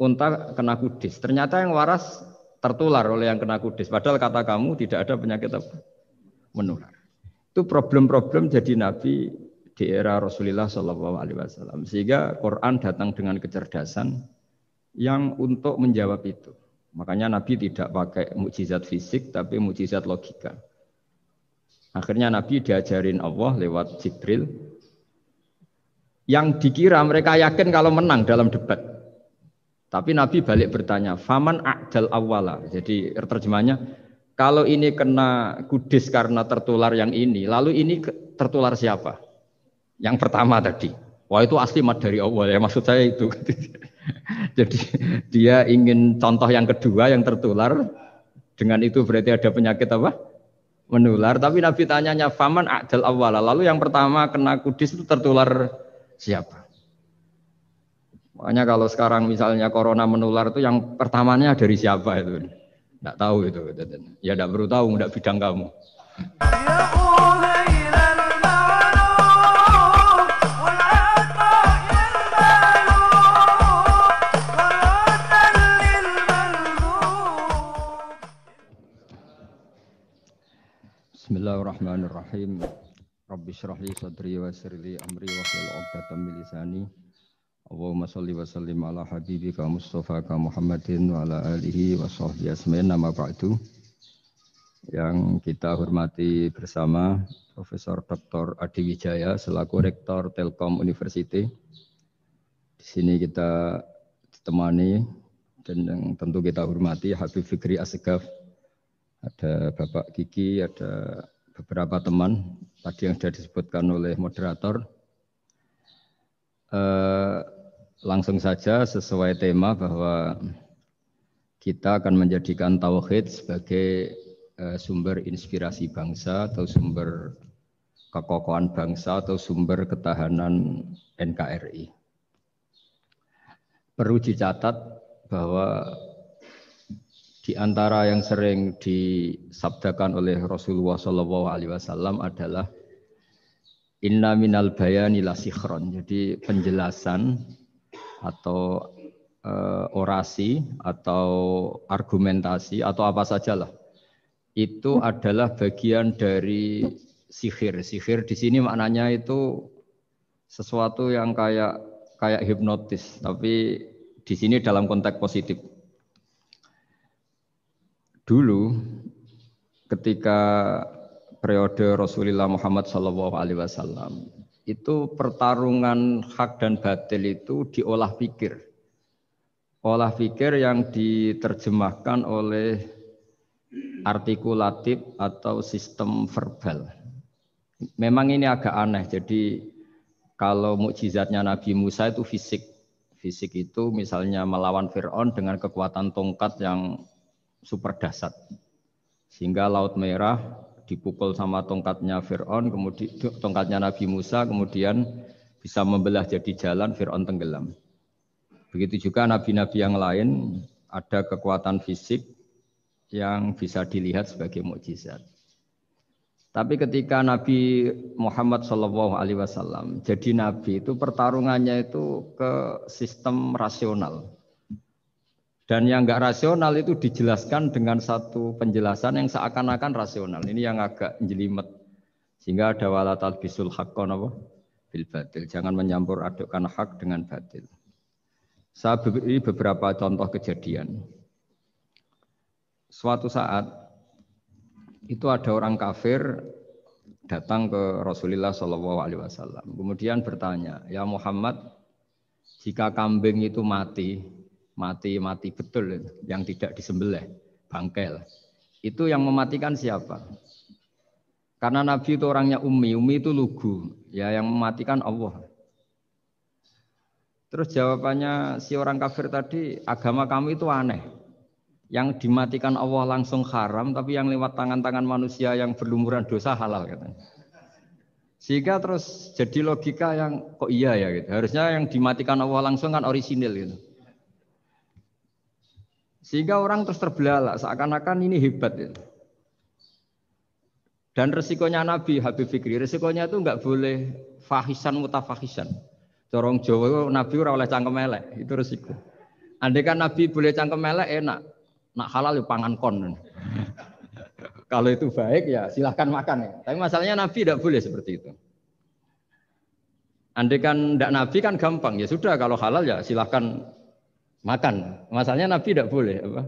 unta kena kudis. Ternyata yang waras tertular oleh yang kena kudis. Padahal kata kamu tidak ada penyakit apa? Menular. Itu problem-problem jadi Nabi di era Rasulullah SAW. Sehingga Quran datang dengan kecerdasan yang untuk menjawab itu. Makanya Nabi tidak pakai mukjizat fisik, tapi mukjizat logika. Akhirnya Nabi diajarin Allah lewat Jibril. Yang dikira mereka yakin kalau menang dalam debat. Tapi Nabi balik bertanya, faman a'dal awwala. Jadi terjemahnya, kalau ini kena kudis karena tertular yang ini, lalu ini tertular siapa? Yang pertama tadi. Wah itu asli mat dari Allah ya, maksud saya itu. Jadi dia ingin contoh yang kedua yang tertular. Dengan itu berarti ada penyakit apa? Menular. Tapi Nabi tanyanya, faman a'dal awwala. Lalu yang pertama kena kudis itu tertular siapa? Makanya kalau sekarang misalnya corona menular itu yang pertamanya dari siapa itu? Tidak tahu itu. Ya tidak perlu tahu, tidak bidang kamu. Bismillahirrahmanirrahim. Rabbi shrah li sadri wa yassir li amri wahlul 'uqdatam min lisani. Allahumma shalli wa sallim ala habibika Mustafa Muhammadin wa ala alihi wa sahbihi asma'in nama ba'du. Yang kita hormati bersama Profesor Dr. Adi Wijaya selaku Rektor Telkom University. Di sini kita ditemani dan yang tentu kita hormati Habib Fikri Assegaf. Ada Bapak Kiki, ada beberapa teman tadi yang sudah disebutkan oleh moderator. Langsung saja sesuai tema bahwa kita akan menjadikan tauhid sebagai sumber inspirasi bangsa atau sumber kekokohan bangsa atau sumber ketahanan NKRI. Perlu dicatat bahwa di antara yang sering disabdakan oleh Rasulullah SAW adalah inna minal bayani la sikhron. Jadi penjelasan atau orasi atau argumentasi atau apa sajalah itu adalah bagian dari sihir. Sihir di sini maknanya itu sesuatu yang kayak hipnotis, tapi di sini dalam konteks positif. Dulu ketika periode Rasulullah Muhammad SAW itu pertarungan hak dan batil itu diolah pikir. Olah pikir yang diterjemahkan oleh artikulatif atau sistem verbal. Memang ini agak aneh. Jadi kalau mukjizatnya Nabi Musa itu fisik. Fisik itu misalnya melawan Fir'aun dengan kekuatan tongkat yang super dahsyat. Sehingga Laut Merah dipukul sama tongkatnya Fir'aun, kemudian tongkatnya Nabi Musa, kemudian bisa membelah jadi jalan, Fir'aun tenggelam. Begitu juga nabi-nabi yang lain ada kekuatan fisik yang bisa dilihat sebagai mukjizat. Tapi ketika Nabi Muhammad SAW jadi nabi itu pertarungannya itu ke sistem rasional. Dan yang enggak rasional itu dijelaskan dengan satu penjelasan yang seakan-akan rasional. Ini yang agak jelimet. Sehingga ada wala talbisul haqqan bil batil. Jangan menyampur adukkan hak dengan batil. Saya beri beberapa contoh kejadian. Suatu saat itu ada orang kafir datang ke Rasulullah SAW. Kemudian bertanya, ya Muhammad, jika kambing itu mati betul, yang tidak disembelih, bangkel. Itu yang mematikan siapa? Karena Nabi itu orangnya ummi itu lugu, ya yang mematikan Allah. Terus jawabannya si orang kafir tadi, agama kamu itu aneh. Yang dimatikan Allah langsung haram, tapi yang lewat tangan-tangan manusia yang berlumuran dosa halal katanya. Sehingga terus jadi logika yang kok iya ya gitu. Harusnya yang dimatikan Allah langsung kan orisinil gitu. Sehingga orang terus terbelalak, seakan-akan ini hebat. Ya. Dan resikonya Nabi Habib Fikri, resikonya itu enggak boleh fahisan mutafahisan. Corong Jawa Nabi ora oleh cangkem elek, itu resiko. Andai kan Nabi boleh cangkem elek enak, nak halal ya pangan kon. Kalau itu baik ya silahkan makan ya. Tapi masalahnya Nabi tidak boleh seperti itu. Andai kan tidak Nabi kan gampang ya sudah kalau halal ya silahkan makan. Masalahnya Nabi tidak boleh apa?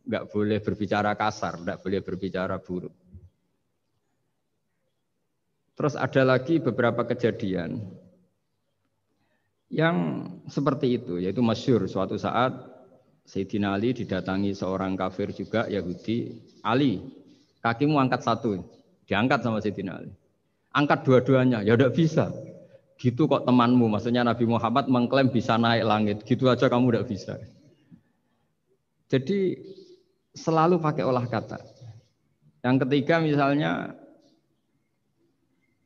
Nggak boleh berbicara kasar, nggak boleh berbicara buruk. Terus ada lagi beberapa kejadian yang seperti itu, yaitu masyhur suatu saat Sayyidina Ali didatangi seorang kafir juga Yahudi. Ali, kakimu angkat satu, diangkat sama Sayyidina Ali. Angkat dua-duanya, ya tidak bisa. Gitu kok temanmu, maksudnya Nabi Muhammad mengklaim bisa naik langit, gitu aja kamu tidak bisa. Jadi selalu pakai olah kata. Yang ketiga misalnya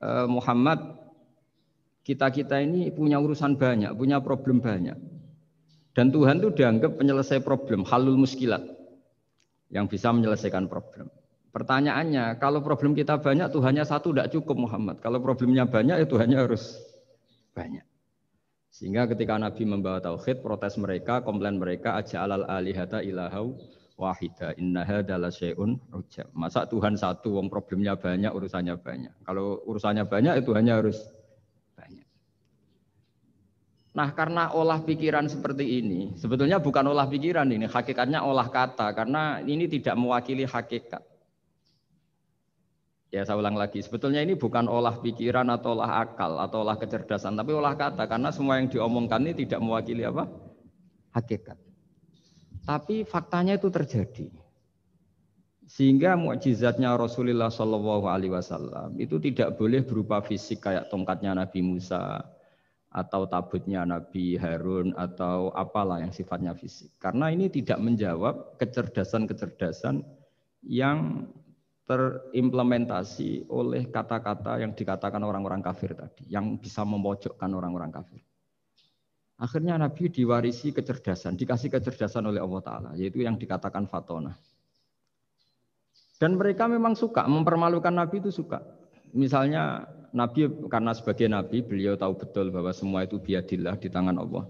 Muhammad, kita ini punya urusan banyak, punya problem banyak. Dan Tuhan itu dianggap penyelesai problem, halul muskilat, yang bisa menyelesaikan problem. Pertanyaannya, kalau problem kita banyak, Tuhannya satu tidak cukup Muhammad. Kalau problemnya banyak, ya Tuhannya harus banyak. Sehingga ketika Nabi membawa tauhid, protes mereka, komplain mereka, aja'alal alihata ilahau wahida inna hadza la syai'un ujab. Masa Tuhan satu, wong problemnya banyak, urusannya banyak. Kalau urusannya banyak, itu hanya harus banyak. Nah, karena olah pikiran seperti ini, sebetulnya bukan olah pikiran ini, hakikatnya olah kata, karena ini tidak mewakili hakikat. Ya, saya ulang lagi, sebetulnya ini bukan olah pikiran atau olah akal atau olah kecerdasan, tapi olah kata, karena semua yang diomongkan ini tidak mewakili apa? Hakikat. Tapi faktanya itu terjadi. Sehingga mukjizatnya Rasulullah SAW itu tidak boleh berupa fisik kayak tongkatnya Nabi Musa atau tabutnya Nabi Harun atau apalah yang sifatnya fisik. Karena ini tidak menjawab kecerdasan-kecerdasan yang terimplementasi oleh kata-kata yang dikatakan orang-orang kafir tadi, yang bisa memojokkan orang-orang kafir. Akhirnya Nabi diwarisi kecerdasan, dikasih kecerdasan oleh Allah Ta'ala, yaitu yang dikatakan fatona. Dan mereka memang suka, mempermalukan Nabi itu suka. Misalnya Nabi, karena sebagai Nabi, beliau tahu betul bahwa semua itu biadillah, di tangan Allah.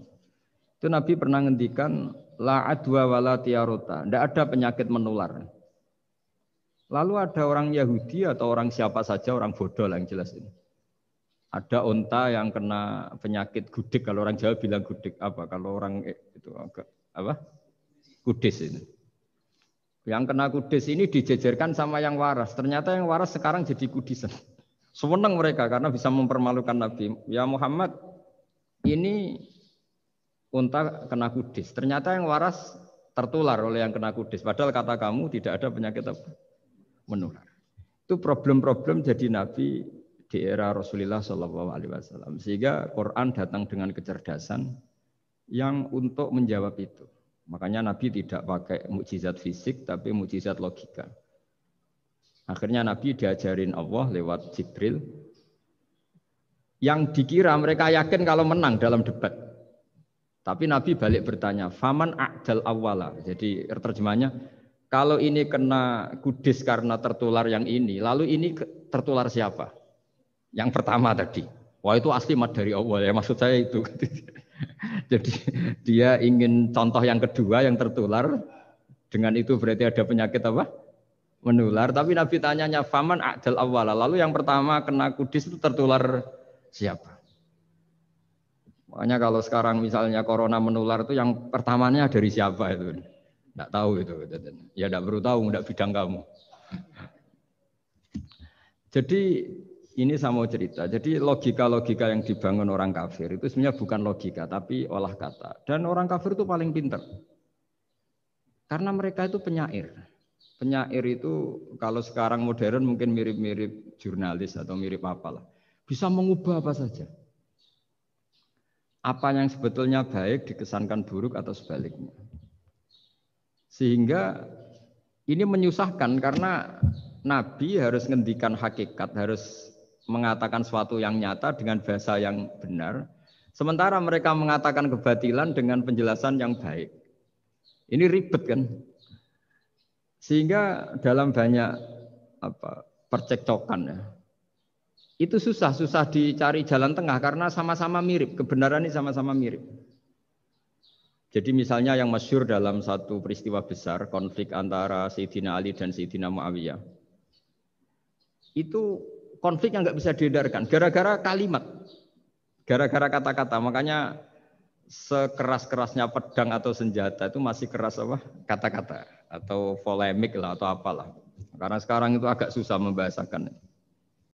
Itu Nabi pernah ngendikan, la adwa wala tiarota, tidak ada penyakit menular. Lalu ada orang Yahudi atau orang siapa saja, orang bodoh lah yang jelas ini. Ada onta yang kena penyakit gudik, kalau orang Jawa bilang gudik apa? Kalau orang itu agak apa? Kudis ini. Yang kena kudis ini dijejerkan sama yang waras. Ternyata yang waras sekarang jadi kudisan. Senang mereka karena bisa mempermalukan Nabi. Ya Muhammad, ini unta kena kudis. Ternyata yang waras tertular oleh yang kena kudis. Padahal kata kamu tidak ada penyakit apa? Menular. Itu problem-problem jadi Nabi di era Rasulullah SAW. Sehingga Quran datang dengan kecerdasan yang untuk menjawab itu. Makanya Nabi tidak pakai mukjizat fisik, tapi mukjizat logika. Akhirnya Nabi diajarin Allah lewat Jibril. Yang dikira mereka yakin kalau menang dalam debat. Tapi Nabi balik bertanya, faman a'dal awwala. Jadi terjemahnya, kalau ini kena kudis karena tertular yang ini, lalu ini tertular siapa? Yang pertama tadi. Wah itu asli mat dari Allah ya, maksud saya itu. Jadi dia ingin contoh yang kedua yang tertular, dengan itu berarti ada penyakit apa? Menular. Tapi Nabi tanyanya, faman a'dal awwala. Lalu yang pertama kena kudis itu tertular siapa? Makanya kalau sekarang misalnya corona menular itu yang pertamanya dari siapa itu? Tidak tahu itu. Ya tidak perlu tahu, tidak bidang kamu. Jadi ini saya mau cerita. Jadi logika-logika yang dibangun orang kafir itu sebenarnya bukan logika, tapi olah kata. Dan orang kafir itu paling pintar. Karena mereka itu penyair. Penyair itu kalau sekarang modern mungkin mirip-mirip jurnalis atau mirip apalah. Bisa mengubah apa saja. Apa yang sebetulnya baik dikesankan buruk atau sebaliknya. Sehingga ini menyusahkan karena Nabi harus ngendikan hakikat, harus mengatakan sesuatu yang nyata dengan bahasa yang benar. Sementara mereka mengatakan kebatilan dengan penjelasan yang baik. Ini ribet kan? Sehingga dalam banyak percekcokan ya, itu susah dicari jalan tengah karena sama-sama mirip, kebenaran ini sama-sama mirip. Jadi misalnya yang masyhur dalam satu peristiwa besar, konflik antara Sayyidina Ali dan Sayyidina Muawiyah. Itu konflik yang nggak bisa dihindarkan, gara-gara kalimat, gara-gara kata-kata. Makanya sekeras-kerasnya pedang atau senjata itu masih keras apa? Kata-kata atau polemik lah atau apalah. Karena sekarang itu agak susah membahasakan.